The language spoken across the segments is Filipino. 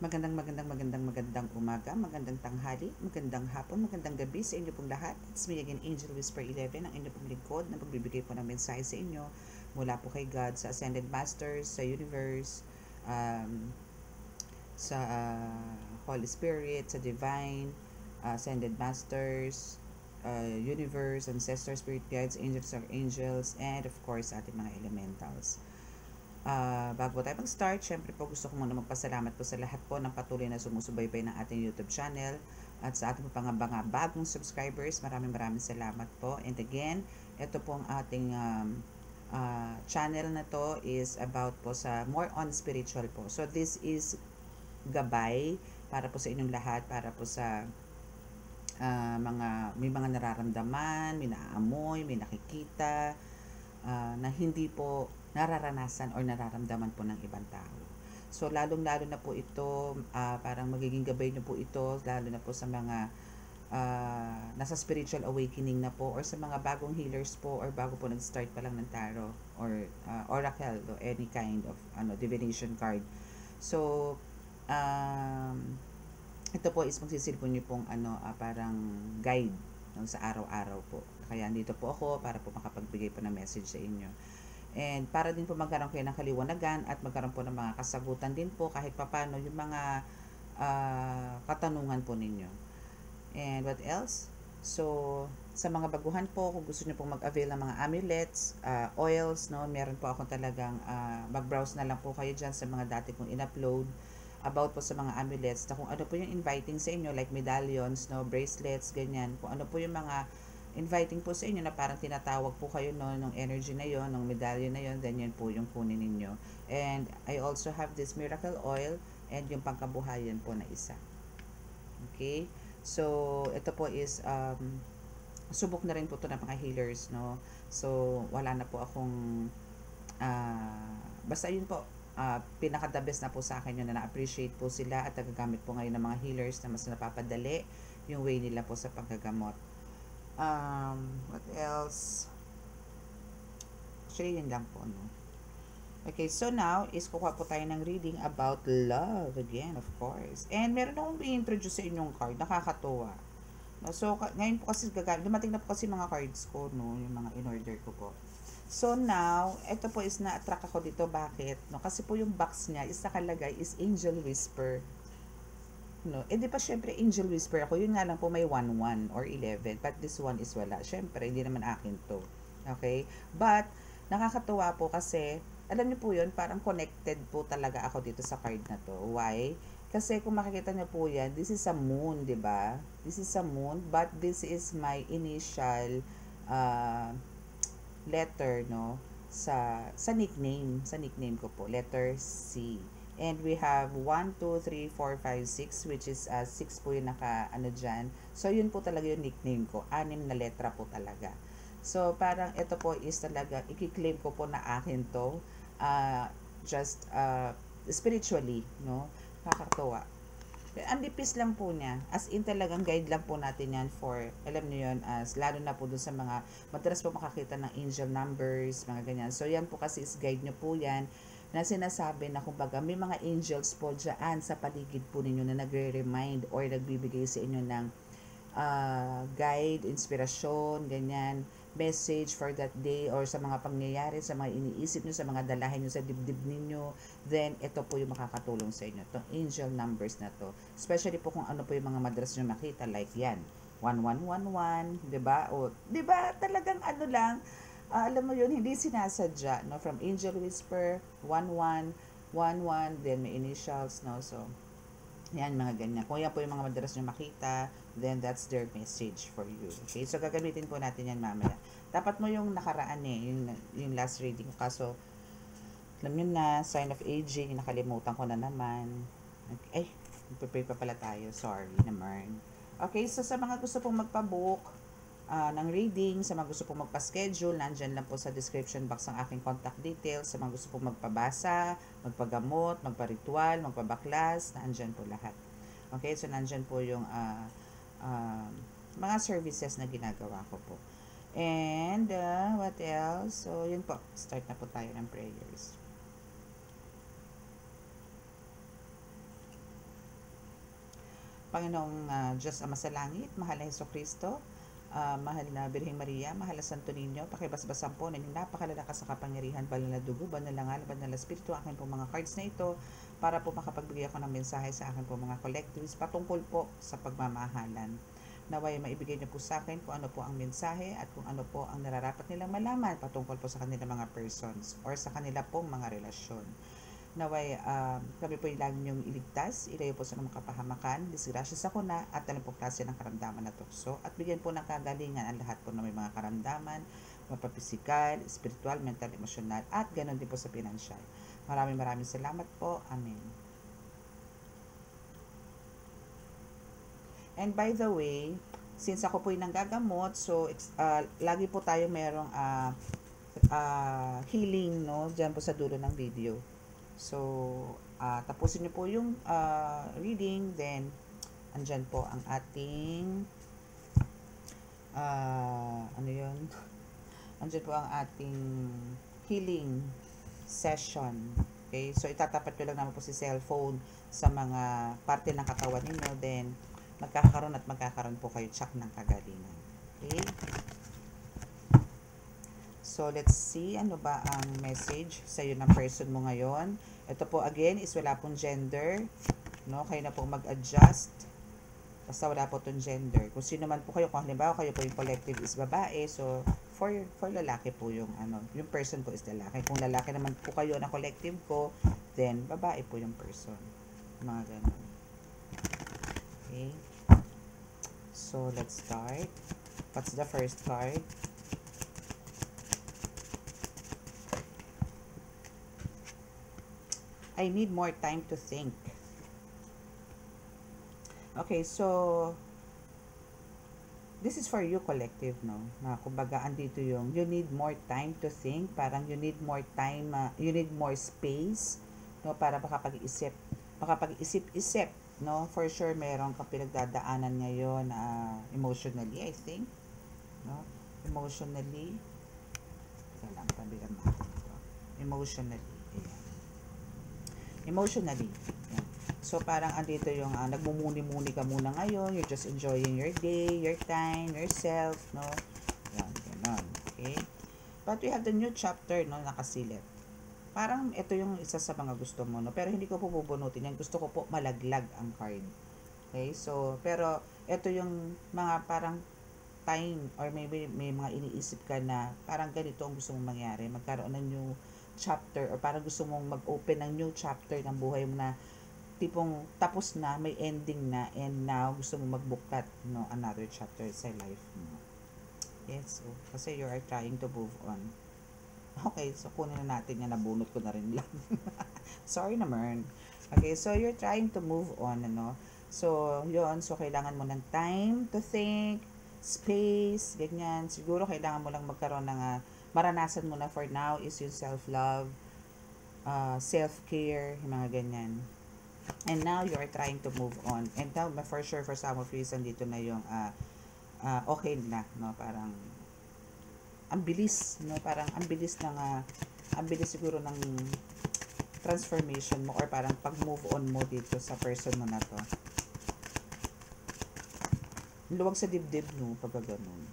Magandang umaga, magandang tanghali, magandang hapon, magandang gabi sa inyo pong lahat. It's me again, Angel Whisper 11, ang inyo pong lingkod na magbibigay po ng mensahe sa inyo mula po kay God, sa Ascended Masters, sa Universe, um, sa Holy Spirit, sa Divine, Ascended Masters, Universe, Ancestors, Spirit Guides, Angels, Archangels, and of course, ating mga elementals. Bago tayo mag-start, syempre po gusto ko muna magpasalamat po sa lahat po ng patuloy na sumusubaybay ng ating YouTube channel at sa ating mga bagong subscribers. Maraming salamat po. And again, ito po ang ating channel na to is about po sa more on spiritual po. So this is gabay para po sa inyong lahat, para po sa may mga nararamdaman, may naaamoy, may nakikita, na hindi po nararanasan or nararamdaman po ng ibang tao. So, lalong-lalo na po ito, parang magiging gabay nyo po ito, lalo na po sa mga nasa spiritual awakening na po or sa mga bagong healers po or bago po nag-start pa lang ng tarot or oracle o any kind of divination card. So, ito po is magsisilpon nyo pong parang guide sa araw-araw po. Kaya dito po ako para po makapagbigay po ng message sa inyo. And para din po magkaroon kayo ng kaliwanagan at magkaroon po ng mga kasagutan din po kahit papano yung mga katanungan po ninyo. And what else? So, sa mga baguhan po, kung gusto nyo pong mag-avail ng mga amulets, oils, no, meron po ako talagang mag-browse na lang po kayo dyan sa mga dati kong in-upload about po sa mga amulets na kung ano po yung inviting sa inyo like medallions, no, bracelets, ganyan. Kung ano po yung mga inviting po sa inyo na parang tinatawag po kayo ng energy na yon, ng medallion na yon, then yan po yung kunin ninyo. And I also have this miracle oil and yung pangkabuhayan po na isa. Okay? So, ito po is subok na rin po to ng mga healers, no? So, wala na po akong basta yun po, pinaka-the best na po sa akin yun na na-appreciate po sila at nagagamit po ngayon ng mga healers na mas napapadali yung way nila po sa paggagamot. What else? Actually, yun lang po, no? Okay, so now is kukuha po tayo ng reading about love again, of course. And meron akong i-introduce sa inyong card, nakakatuwa. No, so, ngayon po kasi dumating na po kasi mga cards ko, no, yung mga in-order ko po. So now, ito po is na-attract ako dito. Bakit? No, kasi po yung box niya is nakalagay is Angel Whisper. No, eh di pa syempre Angel Whisper ako. Yun nga lang po may 1 or 11. But this one is wala. Syempre, hindi naman akin to. Okay? But, nakakatuwa po kasi, alam niyo po yun, parang connected po talaga ako dito sa card na to. Why? Kasi kung makikita niyo po yan, this is a moon, di ba? This is a moon, but this is my initial letter, no? Sa nickname ko po, letter C. And we have 1, 2, 3, 4, 5, 6, which is 6 po yung dyan. So, yun po talaga yung nickname ko. 6 na letra po talaga. So, parang ito po is talaga, i-claim ko po na akin to. Just spiritually, no? Nakakatuwa. Ang lipis lang po niya. As in talagang guide lang po natin yan for, alam niyo yun, as lalo na po dun sa mga, madalas po makakita ng angel numbers, mga ganyan. So, yan po kasi is guide nyo po yan na sinasabi na kumbaga may mga angels po dyan sa paligid po ninyo na nagre-remind or nagbibigay sa inyo ng guide, inspirasyon, ganyan, message for that day or sa mga pangyayari, sa mga iniisip nyo, sa mga dalahin nyo sa dibdib ninyo, then ito po yung makakatulong sa inyo. Itong angel numbers na to. Especially po kung ano po yung mga madalas nyo makita, like yan, 1111, diba? O, diba, talagang ano lang, alam mo yun, hindi sinasadya, no? From Angel Whisper, 1111, then may initials, no? So, yan, mga ganyan. Kung yan po yung mga madalas nyo makita, then that's their message for you. Okay? So, gagamitin po natin yan mamaya. Dapat mo yung nakaraan yung last reading ko. Kaso, alam nyo na, sign of aging, nakalimutan ko na naman. Okay. Ay, prepare pa pala tayo. Sorry naman. Okay, so sa mga gusto pong magpabook, ng reading, sa mga gusto pong magpa-schedule, nandyan lang po sa description box ang aking contact details. Sa mga gusto pong magpabasa, magpagamot, magpa-ritual, magpabaklas, nandyan po lahat. Okay, so nandyan po yung mga services na ginagawa ko po. And, what else? So, yun po. Start na po tayo ng prayers. Panginoong Diyos Ama sa Langit, mahal na Hesukristo, mahal na Birheng Maria, mahal na Santo Niño, pakibasbasan po ng napakalalakas sa kapangyarihan, banal na dugo, banal na ngal, banal na spirito, akin po mga cards na ito, para po makapagbigay ako ng mensahe sa akin po mga collectives patungkol po sa pagmamahalan. Naway maibigay niyo po sa akin kung ano po ang mensahe at kung ano po ang nararapat nilang malaman patungkol po sa kanilang mga persons or sa kanila pong mga relasyon. Naway kami po yung lagi niyong iligtas, ilayo po sa mga kapahamakan, disgrasya sa kuna at alam po klase ng karamdaman na tukso at bigyan po ng kagalingan ang lahat po na may mga karamdaman, mapapisikal, spiritual, mental, emosyonal at ganoon din po sa pinansyal. Maraming salamat po. Amen. And by the way, since ako po yung nanggagamot, so lagi po tayo merong healing, no, dyan po sa dulo ng video. So, tapusin niyo po yung reading, then andyan po ang ating ano yun? Andyan po ang ating healing session. Okay? So, itatapat ko lang naman po si cellphone sa mga parte ng katawan ninyo, then magkakaroon po kayo tsak ng kagalingan. Okay? So, let's see, ano ba ang message sa iyo ng person mo ngayon. Ito po, again, is wala pong gender. No? Kayo na pong mag-adjust. Basta wala po itong gender. Kung sino man po kayo, kung halimbawa kayo po yung collective is babae, so, for lalaki po yung, yung person po is lalaki. Kung lalaki naman po kayo na collective ko, then, babae po yung person. Mga ganun. Okay? So, let's start. What's the first card? I need more time to think. Okay, so this is for you collective, no? Na kumbaga andito yung you need more time to think, parang you need more time, you need more space, no, para makapag-isip, no? For sure meron kang pinagdadaanan ngayon emotionally, I think, no? Emotionally. Kailangan tabihan natin ito. Emotionally. Ayan. Emotionally. Ayan. So, parang andito yung nagmumuni-muni ka muna ngayon. You're just enjoying your day, your time, yourself, no? Yan, gano'n. Okay? But we have the new chapter, no, nakasilip. Parang ito yung isa sa mga gusto mo, no? Pero hindi ko po bubunutin yan. Gusto ko po malaglag ang card. Okay? So, pero ito yung mga parang time or maybe may mga iniisip ka na parang ganito ang gusto mong mangyari. Magkaroon ng new chapter or parang gusto mong mag-open ng new chapter ng buhay mo na tipong tapos na, may ending na, and now gusto mo magbukat, no, another chapter sa life mo. Yes, so, kasi you are trying to move on. Okay, so kunin na natin yan, nabunot ko na rin lang. Sorry naman. Okay, so you're trying to move on, ano. So, yun, so kailangan mo ng time to think, space, ganyan. Siguro kailangan mo lang magkaroon ng maranasan mo na for now is yung self-love, self-care, yung mga ganyan. And now you are trying to move on. And now, for sure, for some of you, dito na yung okay na, no? Parang ang bilis, no? Parang ang bilis siguro ng transformation mo or parang pag-move on mo dito sa person mo na to. Luwag sa dibdib, no? Pag ganun.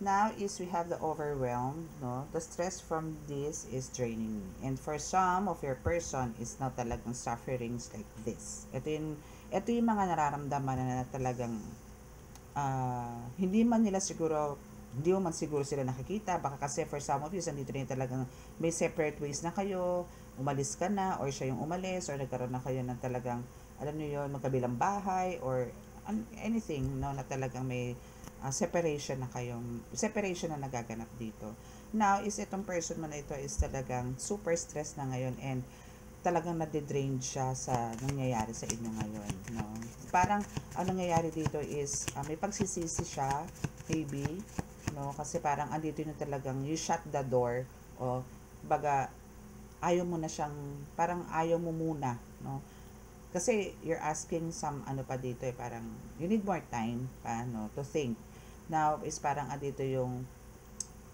Now is we have the overwhelmed, no? The stress from this is draining me. And for some of your person is now talagang sufferings like this. Ito yung mga nararamdaman na talagang hindi man siguro sila nakikita. Baka kasi for some of you, nandito na talagang may separate ways na kayo. Umalis ka na or siya yung umalis or nagkaroon na kayo ng talagang, alam niyo yun, magkabilang bahay or anything, no, na talagang may separation na nagaganap dito. Now, is itong person mo na ito is talagang super stress na ngayon and talagang nade-drain siya sa nangyayari sa inyo ngayon, no? Parang, ang nangyayari dito is, may pagsisisi siya, maybe, no? Kasi parang, andito na talagang, you shut the door, o, baga, ayaw mo na siyang, parang ayaw mo muna, no? Kasi, you're asking some, pa dito parang, you need more time, no, to think. Now, is parang dito yung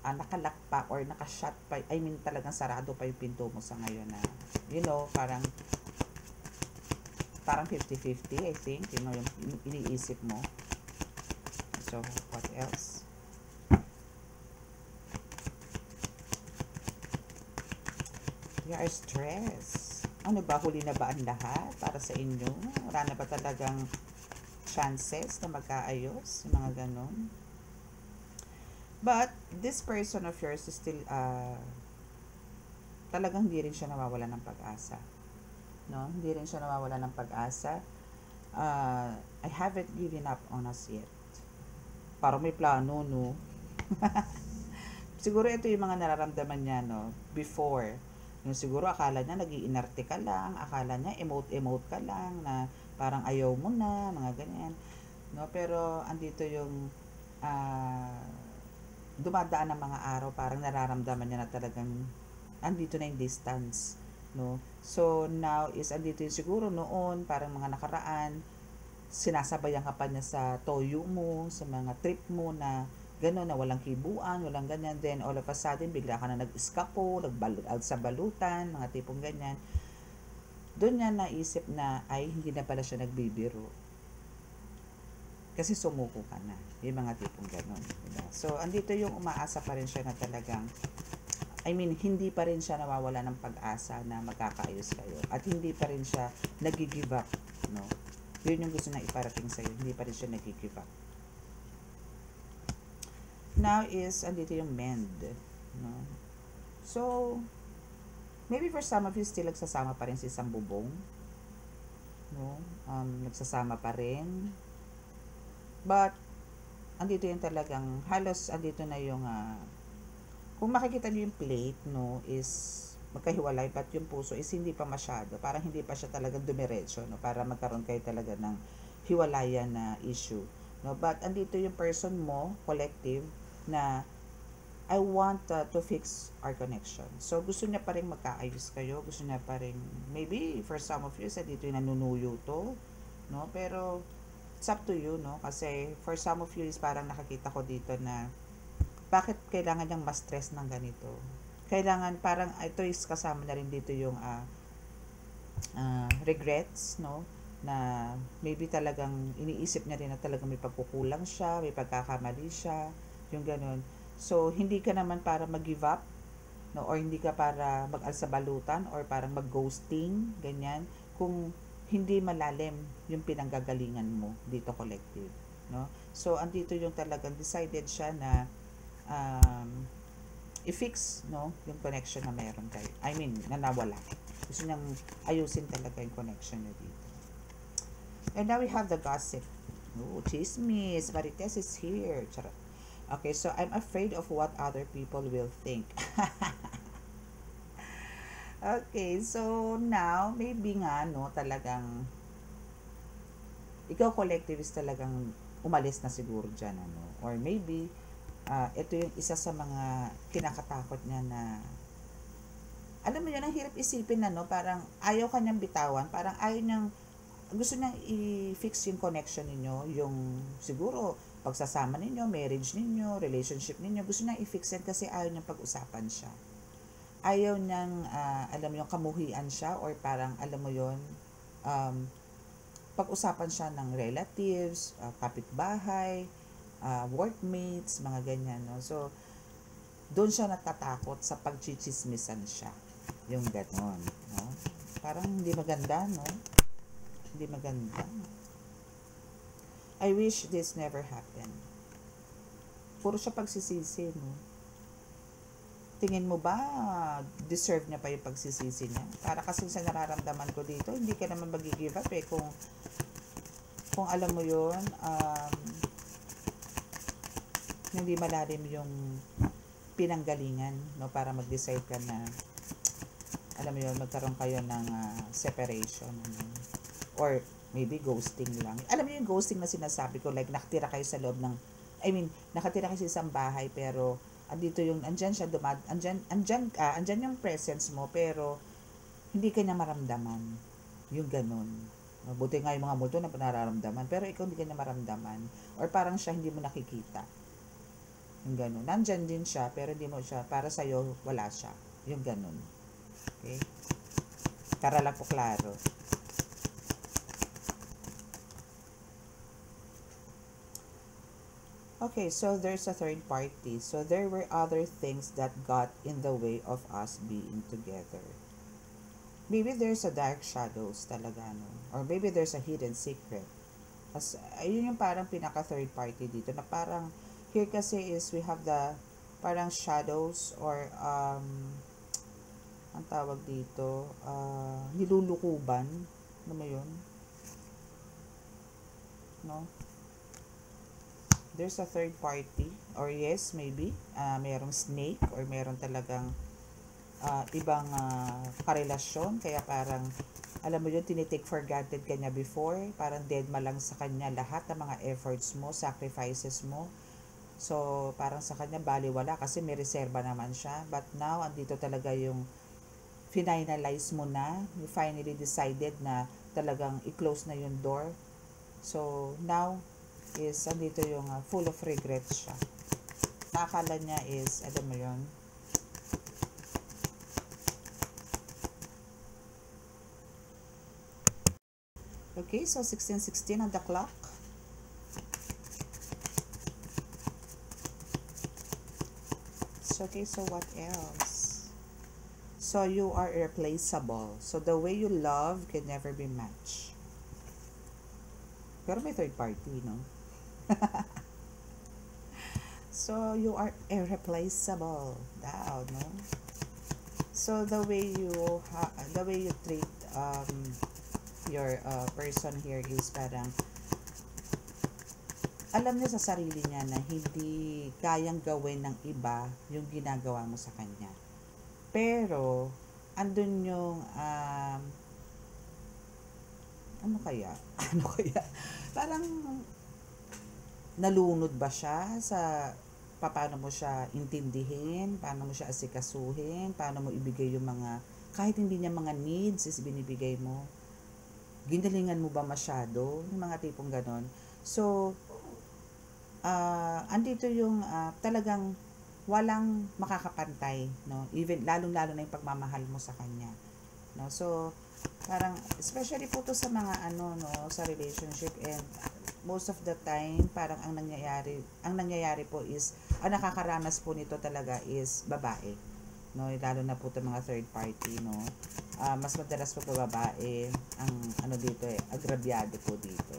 nakalock pa or nakashut pa, I mean talagang sarado pa yung pinto mo sa ngayon na, you know, parang parang 50-50, I think, yung iniisip mo. So, what else? You are stressed. Ano ba, huli na ba ang lahat para sa inyo? Wala na ba talagang chances na magkaayos? Yung mga ganon. But, this person of yours is still, talagang hindi rin siya nawawala ng pag-asa. No? Hindi rin siya nawawala ng pag-asa. I haven't given up on us yet. Parang may plano, no? Siguro ito yung mga nararamdaman niya, no? Before. Yung siguro akala niya nag-iinarte ka lang, akala niya emote-emote ka lang, na parang ayaw mo na, mga ganyan. No? Pero andito yung dumadaan ng mga araw, parang nararamdaman niya na talagang andito na yung distance. No? So now is andito yung siguro noon, parang mga nakaraan, sinasabayan ka pa niya sa toyo mo, sa mga trip mo na gano'n, na walang kibuan, walang ganyan. Then, all of a sudden, bigla ka na nag-iskapo, out sa balutan, mga tipong ganyan. Doon niya naisip na, ay, hindi na pala siya nagbibiro. Kasi sumuko ka na. Yung mga tipong gano'n. Diba? So, andito yung umaasa pa rin siya na talagang, I mean, hindi pa rin siya nawawala ng pag-asa na magkakaayos kayo. At hindi pa rin siya nag-give up. No? Yun yung gusto na iparating sa'yo. Hindi pa rin siya nag-give up. Now is, andito yung mend. No? So, maybe for some of you, still nagsasama pa rin si isang bubong. No? Nagsasama pa rin. But, andito yung talagang, halos andito na yung, kung makikita niyo yung plate, no, is magkahiwalay, but yung puso is hindi pa masyado. Parang hindi pa siya talagang dumiretso, no, para magkaroon kayo talaga ng hiwalayan na issue. No? But, andito yung person mo, collective, na I want to fix our connection. So, gusto niya pa rin magkaayos kayo. Gusto niya pa rin, maybe for some of you, sa dito yung nanunuyo to. No? Pero, it's up to you, no? Kasi, for some of you, is parang nakakita ko dito na bakit kailangan niyang ma-stress ng ganito? Kailangan, parang, ito is kasama na rin dito yung regrets, no? Na maybe talagang iniisip niya rin na talagang may pagkukulang siya, may pagkakamali siya, yung ganun. So, hindi ka naman para mag-give up, no? Or hindi ka para mag-alsabalutan or parang mag-ghosting, ganyan. Kung hindi malalim yung pinanggagalingan mo dito, collective, no? So, andito yung talagang decided siya na i-fix, no, yung connection na meron kayo. I mean, na nawala. Gusto niyang ayusin talaga yung connection niya dito. And now we have the gossip. Oh, chismis. Marites is here. Charot. Okay, so I'm afraid of what other people will think. Okay, so now, maybe nga, no, talagang, ikaw collective is talagang umalis na siguro dyan, ano. Or maybe, ito yung isa sa mga kinakatakot niya na, alam mo yun, ang hirap isipin na, no, parang ayaw kanyang bitawan, parang ayaw niyang, gusto niyang i-fix yung connection ninyo, yung siguro, pagsasama ninyo, marriage ninyo, relationship ninyo, gusto niyang i-fix yan kasi ayaw niyang pag-usapan siya. Ayaw niyang, alam mo yung kamuhian siya or parang, alam mo yun, pag-usapan siya ng relatives, kapitbahay, workmates, mga ganyan, no? So, doon siya natatakot sa pagchichismisan siya. Yung ganon, no? Parang hindi maganda, no? Hindi maganda. I wish this never happened. Puro siya pagsisisi, no? Tingin mo ba, deserve niya pa yung pagsisisi niya? Para kasi sa nararamdaman ko dito, hindi ka naman mag-give up eh. Kung alam mo yun, hindi malalim yung pinanggalingan, no? Para mag-decide ka na, alam mo yun, magkaroon kayo ng separation. Or, maybe ghosting lang. Alam mo yung ghosting na sinasabi ko, like nakatira kayo sa loob ng, nakatira kayo sa isang bahay, pero andito yung, andyan siya, andyan yung presence mo, pero hindi ka niya maramdaman. Yung ganun. Buti nga yung mga multo na nararamdaman, pero ikaw hindi ka niya maramdaman. Or parang siya hindi mo nakikita. Yung ganun. Nandyan din siya, pero hindi mo siya, para sa'yo, wala siya. Yung ganun. Okay? Para lang po klaro. Okay, so there's a third party. So there were other things that got in the way of us being together. Maybe there's a dark shadows talaga, no? Or maybe there's a hidden secret. As, ayun yung parang pinaka third party dito na parang here kasi is we have the parang shadows or ang tawag dito, nilulukuban. Ano mo yun? No? There's a third party or yes, maybe merong snake or meron talagang ibang karelasyon kaya parang alam mo yun, tinitake for granted ka niya before, parang dead ma lang sa kanya lahat ng mga efforts mo, sacrifices mo. So parang sa kanya baliwala kasi may reserba naman siya, but now andito talaga yung finalize mo na, you finally decided na talagang i-close na yung door. So now is andito yung full of regrets siya. Nakakala niya is, alam mo yun, okay, so 16:16 on the clock. So, okay, so what else? So you are irreplaceable. So the way you love can never be matched. Pero may third party, no? So you are irreplaceable. Daw, no? So the way you treat your person here is parang alam niya sa sarili niya na hindi kayang gawin ng iba yung ginagawa mo sa kanya. Pero andun yung ano kaya? Ano kaya? Parang nalunod ba siya sa paano mo siya intindihin, paano mo siya asikasuhin, paano mo ibigay yung mga kahit hindi niya mga needs is binibigay mo. Ginalingan mo ba masyado? Yung mga tipong ganon. So, andito yung talagang walang makakapantay, no? Even lalong-lalo na yung pagmamahal mo sa kanya, no? So, parang especially po to sa mga ano, no, sa relationship, and most of the time parang ang nangyayari po is ang nakakaranas po nito talaga is babae, no, lalo na po 'tong mga third party, no. Mas madalas po babae ang ano dito agrabyado po dito.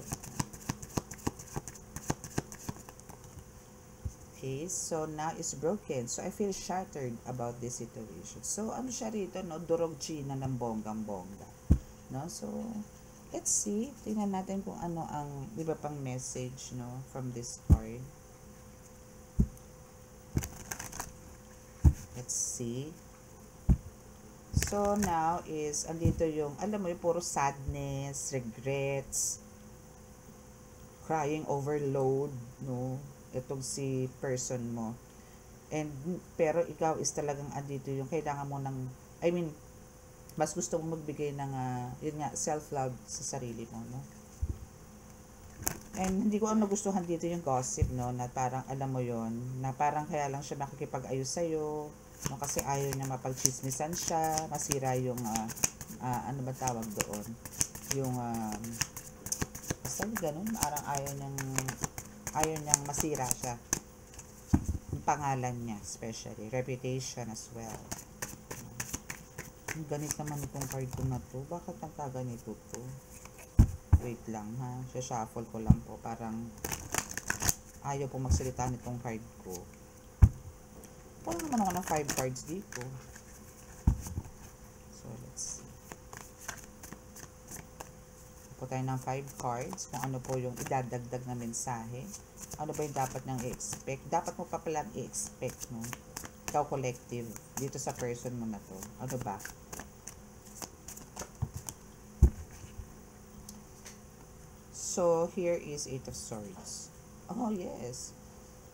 Okay, so now it's broken. So I feel shattered about this situation. So ano siya rito, no? Durog China ng bonggang-bongga. No? So let's see. Tingnan natin kung ano ang iba pang message, no, from this card. Let's see. So now is andito yung alam mo yung puro sadness, regrets, crying overload, no? Itong si person mo. And pero ikaw is talagang andito yung kailangan mo ng mas gusto mong magbigay ng yun nga self-love sa sarili mo, no? And hindi ko nagustuhan dito yung gossip, no, na parang alam mo yon na parang kaya lang siya makikipag-ayos sa'yo, no, kasi ayaw niya mapagchismisan siya, masira yung ano ba tawag doon, yung basta ganun, parang ayaw niyang masira siya, yung pangalan niya, especially reputation as well. Ang ganit naman itong card ko na to, bakit nagkaganito to? Wait lang ha, shuffle ko lang po, parang ayaw po magsalita nitong card ko. Pwede naman ako ng 5 cards dito. So let's see, po tayo ng 5 cards kung ano po yung idadagdag na mensahe. Ano ba yung dapat nang i-expect? Dapat mo pa palang i-expect, no? Ikaw collective dito sa person mo na to. Ano ba? So here is 8 of Swords. Oh yes.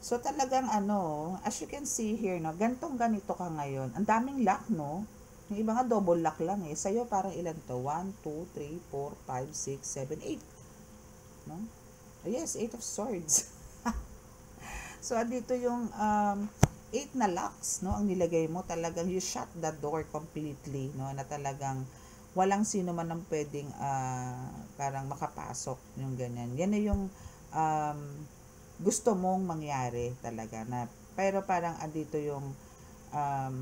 So talagang ano, as you can see here, no, ganito ka ngayon. Ang daming luck, no? Yung iba nga double luck lang eh. Sa'yo parang ilan to? 1, 2, 3, 4, 5, 6, 7, 8. No? Oh, yes, 8 of Swords. So dito yung 8 na locks, no, ang nilagay mo. Talagang you shut the door completely, no, na talagang walang sino man ang pwedeng parang makapasok, yung ganyan. Yan na yung gusto mong mangyari talaga na, pero parang andito yung um,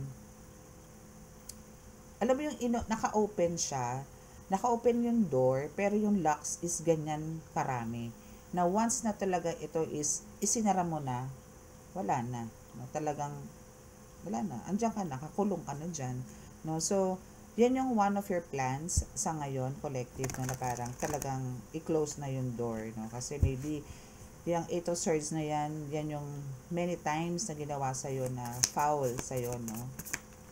alam mo yung naka-open siya, naka-open yung door, pero yung locks is ganyan karami. Na once na talaga ito is isinara mo na, wala na. No? Talagang, wala na. Andiyan ka na, kakulong ka na dyan. No? So, yan yung one of your plans sa ngayon, collective, no, na parang talagang i-close na yung door. No? Kasi maybe, yung 8 of Swords na yan, yan yung many times na ginawa sa'yo na foul sa'yo, no?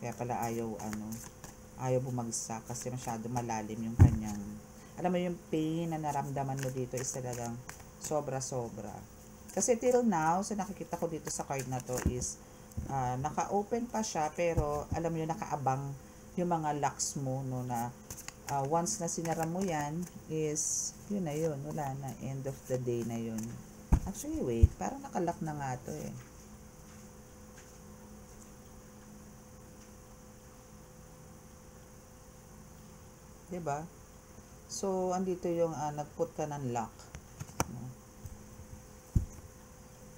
Kaya pala ayaw bumagsak kasi masyado malalim yung kanyang, alam mo yung pain na naramdaman mo dito is talagang sobra-sobra. Kasi till now, sa nakikita ko dito sa card na to is, naka-open pa siya, pero alam mo yung nakaabang yung mga locks mo, no, na once na sinara mo yan, is, yun na yun, wala na, end of the day na yun. Actually, wait, parang nakalock na nga to eh. 'Di ba? So, andito yung nagput ka ng lock. No?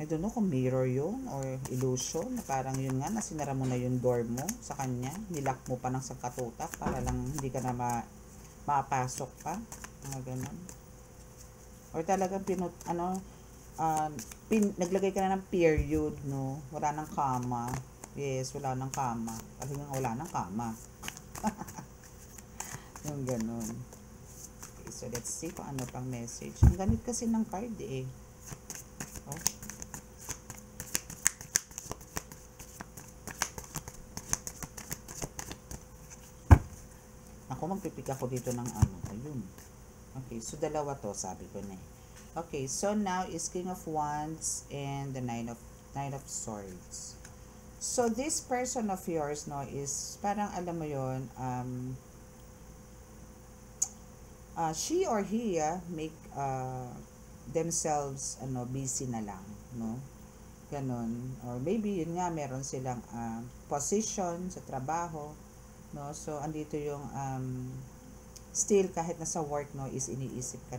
I don't know kung mirror yun or illusion. Na parang yun nga, nasinara mo na yung door mo sa kanya. Nilock mo pa ng sangkatutak para lang hindi ka na mapasok pa. Mga ganun. Or talagang naglagay ka na ng period, no? Wala nang kama. Yes, wala nang kama. Kasi nga wala nang kama. Yung ganun. Okay, so let's see kung ano pang message. Ang ganit kasi ng card eh. Oh. Ako, magpipig ako dito ng ano. Ayun. Okay, so dalawa to, sabi ko na eh. Okay, so now is King of Wands and the Nine of Swords. So this person of yours, no, is parang alam mo yon, she or he make themselves busy na lang, no, ganon. Or maybe yun nga, meron silang position sa trabaho, no, so andito yung still kahit nasa work, no, is iniisip ka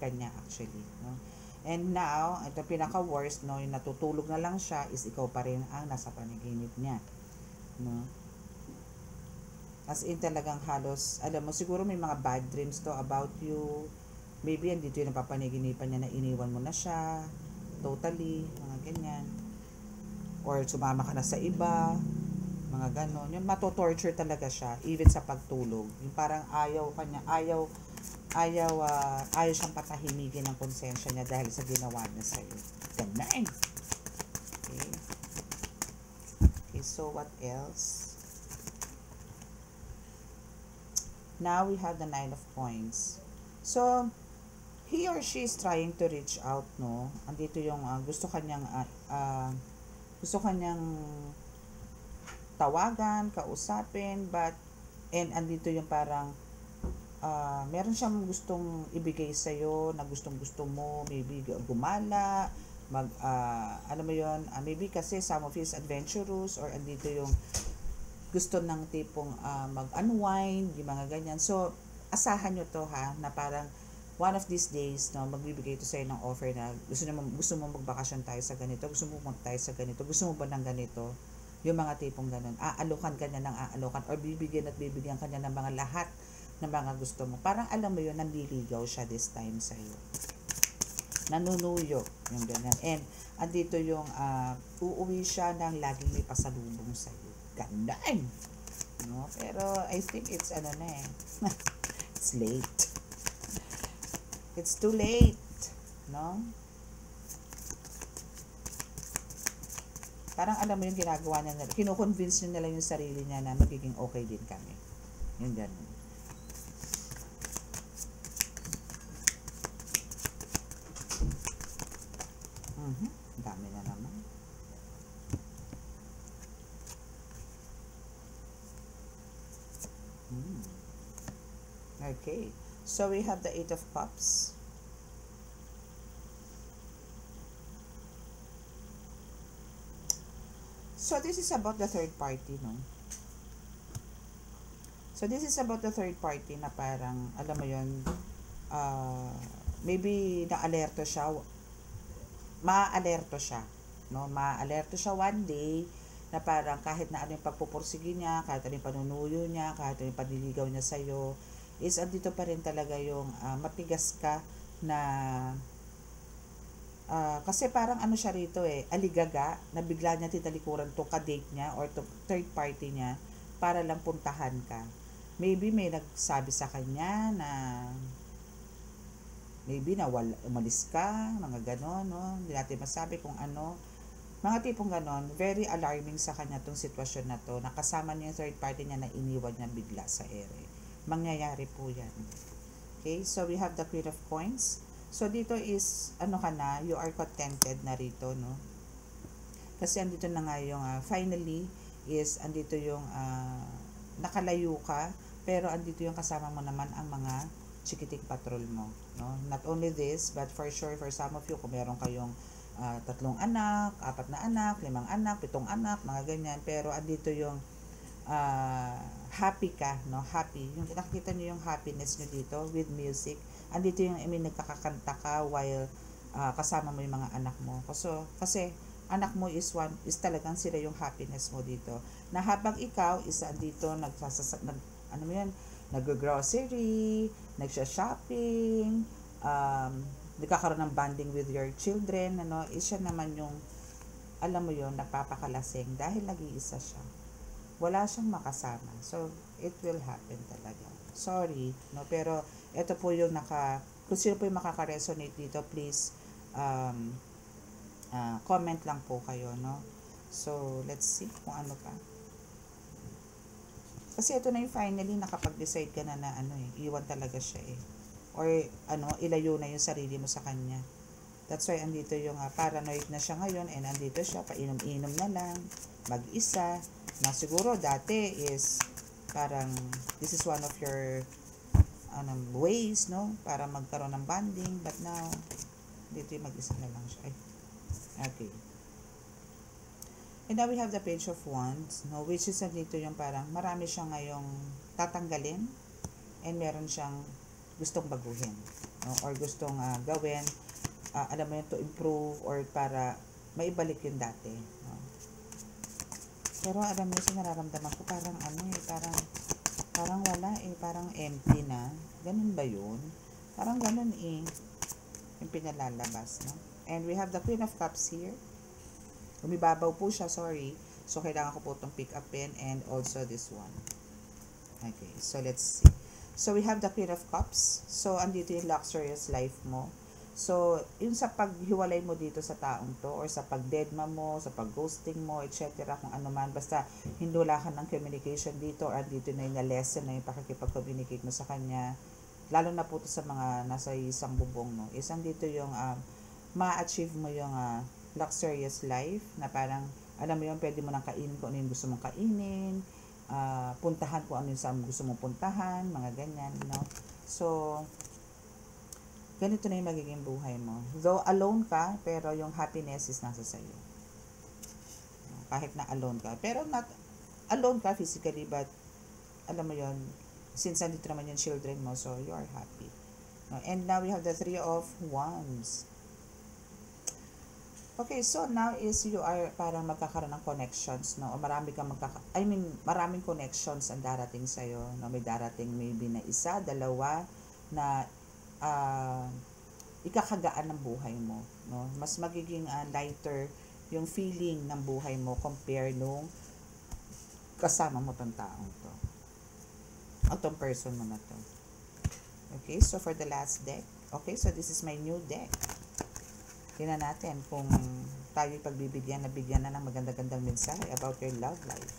niya actually, no. And now, ito pinaka worst, no, yung natutulog na lang siya is ikaw pa rin ang nasa panaginip niya, no. As in talagang halos, alam mo, siguro may mga bad dreams to about you. Maybe andito yung napapaniginipan niya na iniwan mo na siya, totally, mga ganyan. Or sumama ka na sa iba, mga ganon. Yung matotorture talaga siya, even sa pagtulog. Yung parang ayaw siyang patahimigin ng konsensya niya dahil sa ginawa niya sa'yo. Ganun. Okay. Okay, so what else? Now we have the 9 of Coins. So, he or she is trying to reach out, no? Andito yung gusto kanyang tawagan, kausapin, and andito yung parang meron siyang gustong ibigay sa'yo na gustong-gusto mo, maybe gumala, alam mo yun, maybe kasi some of his adventurous, or andito yung gusto ng tipong mag-unwind, yung mga ganyan. So, asahan nyo to ha, na parang one of these days, no, magbibigay ito sa'yo ng offer na gusto mo magbakasyon tayo sa ganito, gusto mo tayo sa ganito, gusto mo ba ng ganito, yung mga tipong ganun. Aalokan ka niya ng aalokan, or bibigyan ka niya ng mga lahat ng mga gusto mo. Parang alam mo yun, nanliligaw siya this time sa'yo. Nanunuyo, yung ganyan. And, andito yung uuwi siya ng laging may pasalubong sa'yo. Gandaan! No? Pero, I think it's it's late. It's too late. No? Parang alam mo yung ginagawa niya, kinukonvince niya nila yung sarili niya na magiging okay din kami. Yung ganun. Dami na naman. Okay. So we have the 8 of Cups. So this is about the third party, no? So this is about the third party na parang, alam mo yun, maybe na-alerto siya maaalerto siya, no? Maaalerto siya one day na parang kahit na ano yung pagpupursige niya, kahit ano yung panunuyo niya, kahit ano yung panliligaw niya sa'yo, is andito pa rin talaga yung matigas ka na kasi parang ano siya rito aligaga na bigla niya tinalikuran to ka-date niya or to third party niya para lang puntahan ka. Maybe may nagsabi sa kanya na maybe na umalis ka, mga ganon, no? Hindi natin masabi kung ano. Mga tipong ganon, very alarming sa kanya tong sitwasyon na to. Nakasama niya yung third party niya na iniwan niya bigla sa ere. Mangyayari po yan. Okay, so we have the Queen of Coins. So dito is, ano ka na, you are contented na rito, no? Kasi andito na nga yung, finally, is andito yung, nakalayo ka, pero andito yung kasama mo naman ang mga chikiting patrol mo, no? Not only this, but for sure, for some of you, kung meron kayong 3 anak, 4 na anak, 5 anak, 7 anak, mga ganyan, pero andito yung happy ka, no? Happy. Yung nakikita niyo yung happiness niyo dito with music. Andito yung nagkakakanta ka while kasama mo yung mga anak mo. Kasi anak mo is talagang sila yung happiness mo dito. Na habang ikaw is andito ano mo yan, nag-grocery, nagsha-shopping, nagkakaroon ng bonding with your children, ano, siya naman yung, alam mo yon, nagpapakalasing dahil nag-iisa siya. Wala siyang makasama. So, it will happen talaga. Sorry, no, pero ito po yung kung sino po yung makaka-resonate dito, please, comment lang po kayo, no. So, let's see kung ano pa. Kasi ito na yung finally, nakapag-decide ka na iwan talaga siya or ilayo na yung sarili mo sa kanya. That's why andito yung paranoid na siya ngayon and andito siya, painom-inom na lang, mag-isa, na siguro dati is parang this is one of your ways, no, para magkaroon ng bonding, but now dito yung mag-isa na lang siya. Okay. And now we have the Page of Wands, no, which is dito yung parang marami siyang ngayong tatanggalin and meron siyang gustong baguhin, no, or gustong gawin, alam mo yun, to improve or para maibalik yung dati, no. Pero alam mo sa nararamdaman ko parang parang wala parang empty na. Ganun ba yun? Parang ganun yung pinalalabas, no. And we have the Queen of Cups here. Umibabaw po siya, sorry. So, kailangan ko po itong pick up pen and also this one. Okay, so let's see. So, we have the Queen of Cups. So, andito yung luxurious life mo. So, yung sa paghiwalay mo dito sa taong to, or sa pag-deadma mo, sa pag-ghosting mo, etc., kung ano man, basta hindula ka ng communication dito, or andito na yung lesson na yung pakikipag-communicate mo sa kanya, lalo na po ito sa mga nasa isang bubong, no, isang dito yung ma-achieve mo yung luxurious life, na parang, alam mo yun, pwede mo nang kainin kung ano yung gusto mong kainin, puntahan kung ano yung saan gusto mong puntahan, mga ganyan, no? So, ganito na yung magiging buhay mo. Though alone ka, pero yung happiness is nasa sayo. Kahit na alone ka. Pero not alone ka physically, but alam mo yun, since nandito naman yung children mo, so you are happy. No? And now we have the Three of Wands. Okay, so now is you are parang magkakaroon ng connections, no? O marami kang maraming connections ang darating sa'yo, no? May darating maybe na isa, dalawa, na ikakagaan ng buhay mo, no? Mas magiging lighter yung feeling ng buhay mo compare nung kasama mo tong taong to. O tong person mo na to. Okay, so for the last deck. Okay, so this is my new deck. Tingnan natin kung tayo'y bigyan na ng maganda-gandang mensahe about your love life.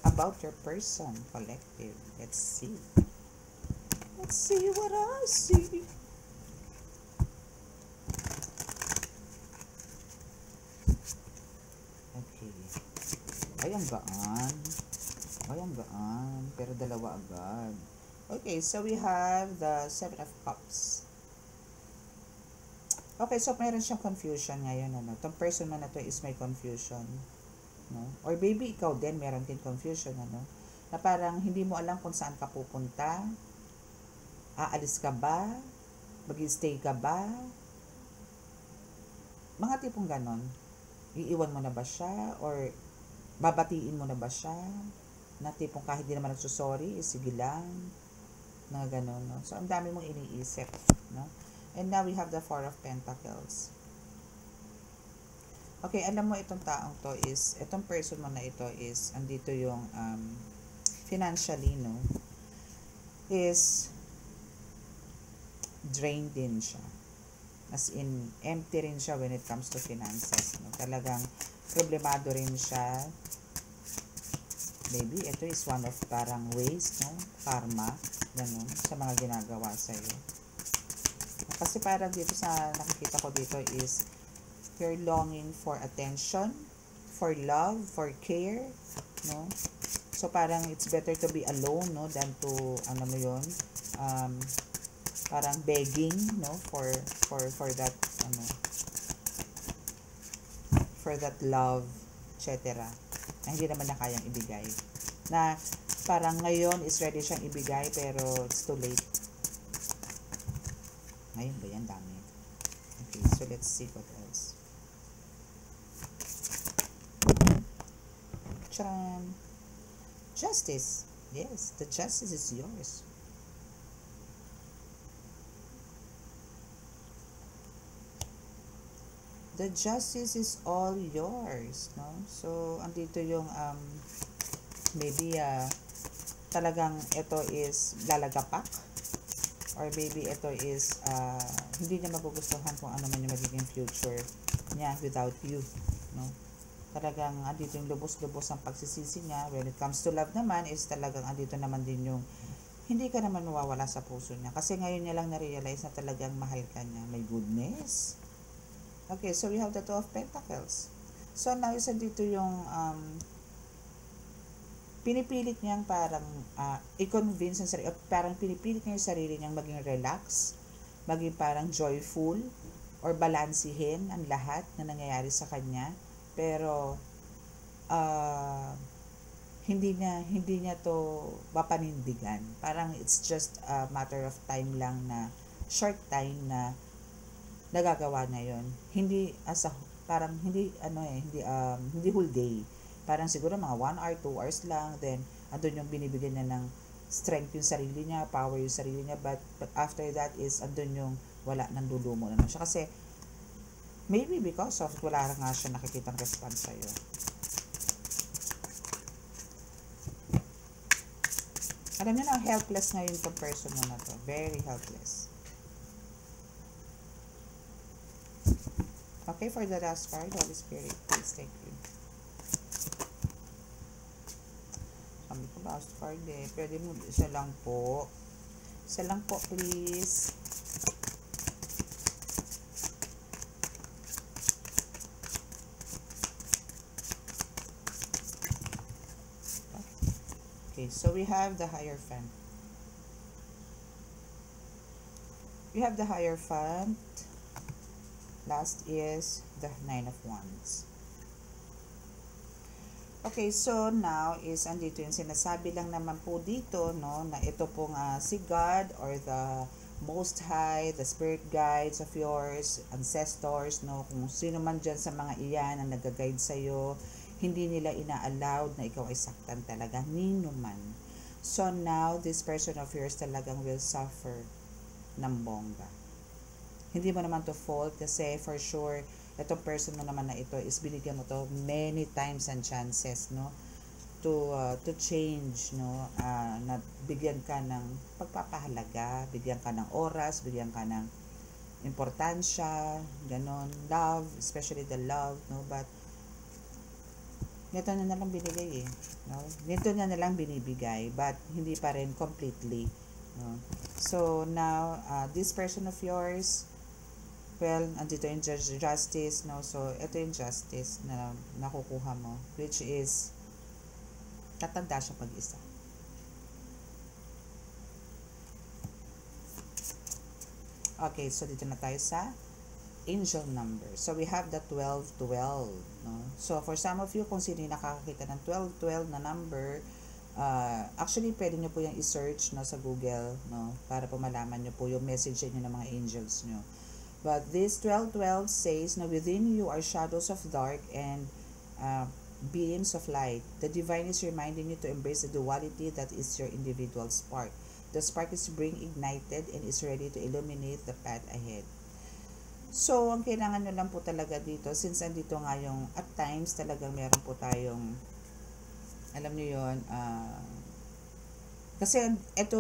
About your person, collective. Let's see. Let's see what I see. Okay. Ay, ang gaan. Ay, ang gaan. Pero dalawa agad. Okay, so we have the Seven of Cups. Okay, so meron siyang confusion ngayon, ano. Itong person mo na to is may confusion, no? Or maybe ikaw din, meron din confusion, ano. Na parang hindi mo alam kung saan ka pupunta. Aalis ka ba? Mag-stay ka ba? mga tipong ganon. Iiwan mo na ba siya? Or babatiin mo na ba siya? Na tipong kahit di naman nagsusorry, sige lang. Mga ganon, no? So, ang dami mong iniisip, no? And now, we have the Four of Pentacles. Okay, alam mo itong taong to is, itong person mo na ito is, andito yung financially, no? Is drained din siya. As in, empty rin siya when it comes to finances, no? Talagang problemado rin siya. Maybe ito is one of parang ways, no? Karma, ganun, sa mga ginagawa sa'yo. Kasi parang dito sa nakikita ko dito is you're longing for attention, for love, for care, no? So parang it's better to be alone, no, than to ano mo 'yon, parang begging, no, for that ano, for that love, etc. Na hindi naman na kayang ibigay. Na parang ngayon is ready siyang ibigay pero it's too late. Ngayon ba yan? Dami. Okay, so let's see what else. Charan! Justice. Yes, the justice is yours. The justice is all yours, no? So, andito yung maybe talagang ito is lalagapak, or maybe ito is hindi niya magugustuhan kung ano man yung magiging future niya without you, no? Talagang andito yung lubos-lubos ang pagsisisi niya. When it comes to love naman is talagang andito naman din yung hindi ka naman mawawala sa puso niya. Kasi ngayon niya lang na-realize na talagang mahal ka niya. My goodness. Okay, so we have the Two of Pentacles. So now is andito yung pinipilit niyang parang i-convince ang sarili, parang pinipilit niya yung sarili niyang maging relax, maging parang joyful, or balansihin ang lahat na nangyayari sa kanya. Pero hindi niya to mapanindigan. Parang it's just a matter of time lang, na short time na nagagawa niya 'yon. Hindi parang hindi hindi whole day. Parang siguro mga 1 hour, 2 hours lang, then andun yung binibigyan niya ng strength yung sarili niya, power yung sarili niya, but after that is andun yung wala, nang lulumo na siya. Kasi maybe because of wala nga siya nakikitang response sa'yo. Alam niyo na, helpless ngayon itong person mo na to. Very helpless. Okay, for the last card, Holy Spirit, please take you. Sabi ko, last card eh. Pwede mo, isa lang po. Isa lang po, please. Okay, so we have the Hierophant. We have the Hierophant. Last is the Nine of Wands. Okay, so now is andito yung sinasabi lang naman po dito, no, na ito pong si God or the Most High, the spirit guides of yours, ancestors, no, kung sino man dyan sa mga iyan ang nag-guide sa'yo, hindi nila ina-allowed na ikaw ay saktan talaga, nino man. So now, this person of yours talagang will suffer ng bongga. Hindi mo naman to fault kasi for sure, itong person mo naman na ito is binigyan mo to many times and chances, no, to change, no, na bigyan ka ng pagpapahalaga, bigyan ka ng oras, bigyan ka ng importansya, ganon, love, especially the love, no, but nito na lang binigay eh, no? Nito na lang binibigay, but hindi pa rin completely, no? So now, this person of yours, well, andito yung justice, no? So ito yung justice na nakukuha mo, which is tatanda siya pag-isa. Okay, so dito na tayo sa angel number. So we have the 1212, no? So for some of you, kung sino yung nakakakita ng 1212 na number, actually pwede nyo po yung i-search, no, sa Google, no, para po malaman nyo po yung message niyo ng mga angels nyo. But this 12:12 says, now within you are shadows of dark and uh, beams of light. The divine is reminding you to embrace the duality that is your individual spark. The spark is being ignited and is ready to illuminate the path ahead. So, ang kailangan nyo lang po talaga dito, since andito nga yung, at times talagang meron po tayong, alam nyo yun, kasi ito,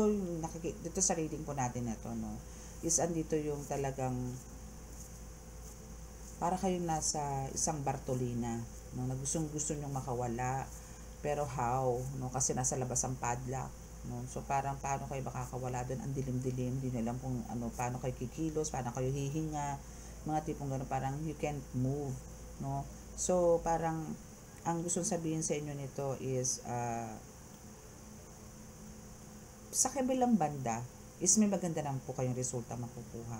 dito sa reading po natin ito, no, is andito yung talagang, para kayong nasa isang Bartolina, no, na gusto nyong makawala, pero how, no, kasi nasa labas ang padlock, no, so parang paano kayo makakawala doon, ang dilim-dilim, hindi nyo alam kung ano, paano kayo kikilos, paano kayo hihinga, mga tipong gano'n, parang you can't move, no, so parang, ang gusto sabihin sa inyo nito is, sa kabilang banda, is may maganda naman po kayong resulta makukuha.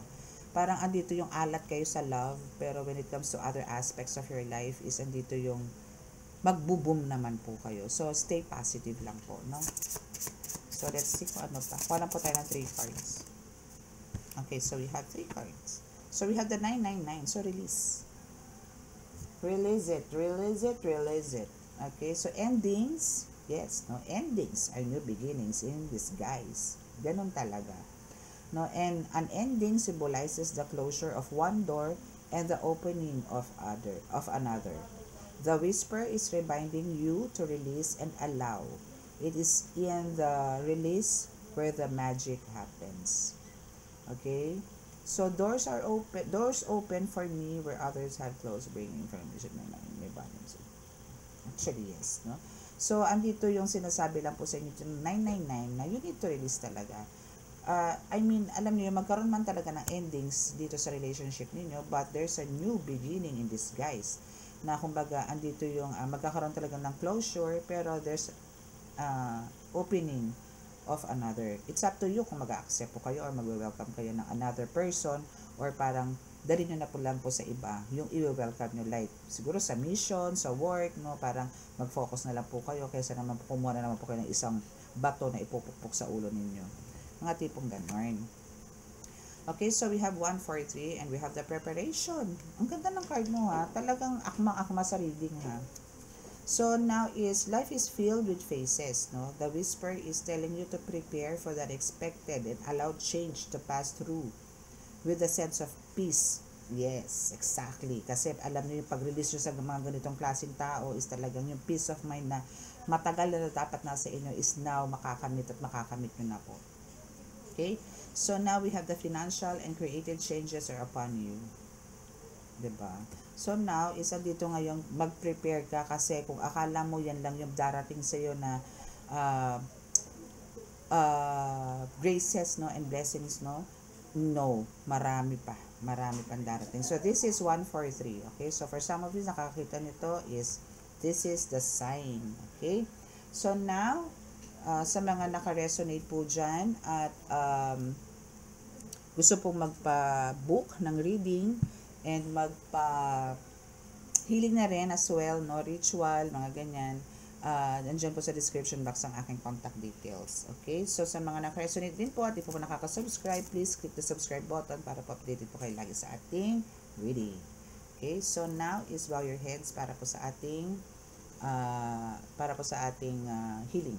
Parang andito yung alat kayo sa love, pero when it comes to other aspects of your life, is andito yung magbo-boom naman po kayo. So, stay positive lang po, no? So, let's see kung ano pa. Kuha lang po tayo ng 3 cards. Okay, so we have 3 cards. So, we have the 999. So, release. Release it, release it, release it. Okay, so endings, yes, no, endings are new beginnings in disguise. Ganun talaga. No, and an ending symbolizes the closure of one door and the opening of another. The whisper is reminding you to release and allow. It is in the release where the magic happens. Okay? So doors open for me where others have closed, bringing information may balance. Actually, yes, no? So andito yung sinasabi lang po sa inyo, 999, na you need to release talaga. I mean, alam niyo, magkaroon man talaga ng endings dito sa relationship niyo, but there's a new beginning in disguise. Na kumbaga, andito yung magkakaroon talaga ng closure, pero there's opening of another. It's up to you kung mag-accept po kayo or mag-welcome kayo ng another person, or parang dali nyo na po lang po sa iba yung i-welcome nyo, like siguro sa mission, sa work, no, parang mag-focus na lang po kayo kaysa naman po kumuha na naman po kayo ng isang bato na ipupukpok sa ulo ninyo. Mga tipong ganon. Okay, so we have 143 and we have the preparation. Ang ganda ng card mo, ha. Talagang akma-akma sa reading, ha. So now is life is filled with phases, no? The whisper is telling you to prepare for that expected and allow change to pass through with a sense of peace. Yes, exactly. Kasi alam niyo yung pag-release nyo sa mga ganitong klaseng tao is talagang yung peace of mind na matagal na dapat nasa inyo is now makakamit at makakamit nyo na po. Okay? So now we have the financial and creative changes are upon you. Diba? So now, isa dito ngayong mag-prepare ka, kasi kung akala mo yan lang yung darating sa'yo na graces, no, and blessings, no? No, marami pang darating. So this is 143. Okay? So for some of you nakakita nito is this is the sign. Okay? So now, sa mga naka-resonate po dyan at gusto pong magpa-book ng reading and magpa-healing na rin as well, no, ritual, mga ganyan, nandiyan po sa description box ang aking contact details. Okay, so sa mga naka-resonate din po at di po nakaka-subscribe, please click the subscribe button para po updated po kayo lagi sa ating reading. Okay, so now is bow your heads para po sa ating healing.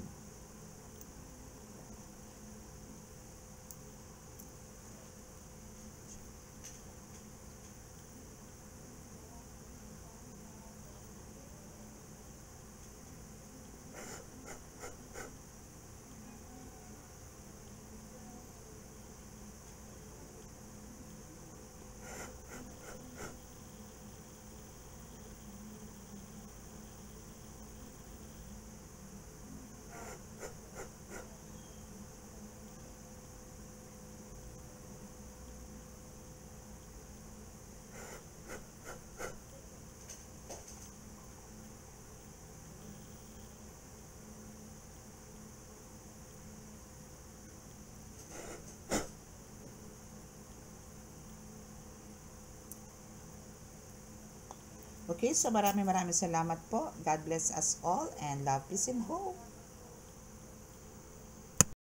Okay, so maraming salamat po. God bless us all and love, peace, and hope.